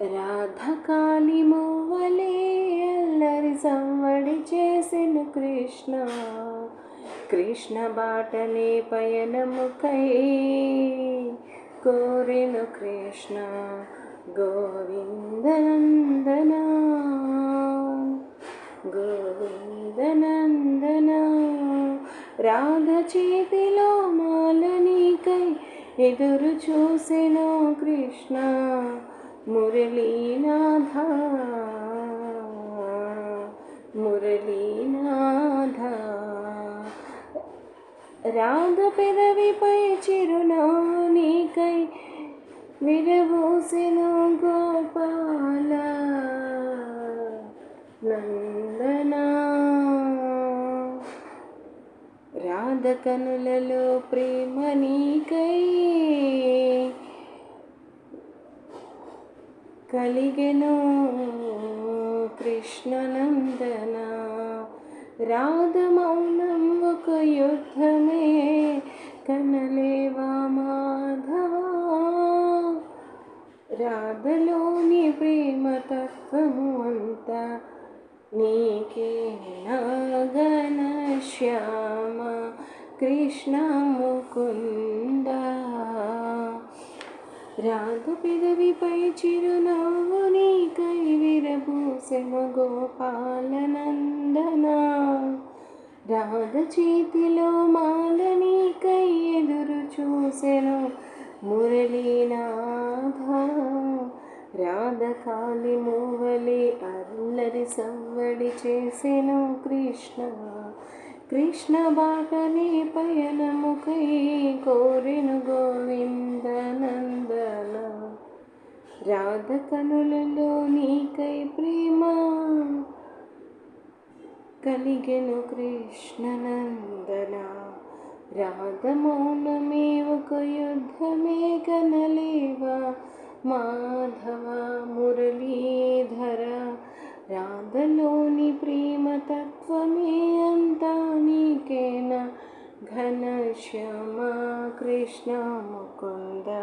రాధకాళి మూవలే అల్లరి సవ్వడి చేసెను కృష్ణ. కృష్ణ బాటనే పయనముకై కోరెను కృష్ణ. గోవిందనందన గోవిందనందన. రాధ చేతిలో మాలనీకై ఎదురు చూసెను కృష్ణ. మురళీనాథ మురళీనాథ. రాధ పెదవిపై చిరునవ్వు నీకై విరబూసెను గోపాల నందన. రాధ కనులలో ప్రేమ నీకై కలిగెను కృష్ణనందన. రాధ మౌనం ఒక యుద్ధమే కనలేవా మాధవా. రాధలోని ప్రేమ తత్వము అంతా నీకే నాగన శ్యామ కృష్ణ ముకుంద. రాధ పెదవిపై చిరునవ్వు నీకై విరబూసెను గోపాల నందన. రాధ చేతిలో మాల నీకై ఎదురు చూసెను మురళీనాథ. రాధ కాలి మూవలి అల్లరి సవ్వడి చేసెను కృష్ణ. కృష్ణ బాటనే పయనముకై కోరెను గోవిందనందన. రాధ కనులలో నీకై ప్రేమ కలిగెను కృష్ణనందన. రాధ మౌనమే ఒక యుద్ధమే కనలేవా మాధవ మురళీధర. రాధలోని ప్రేమ తత్వమే అంతా నీకేనా ఘనశ్యామ కృష్ణ ముకుంద.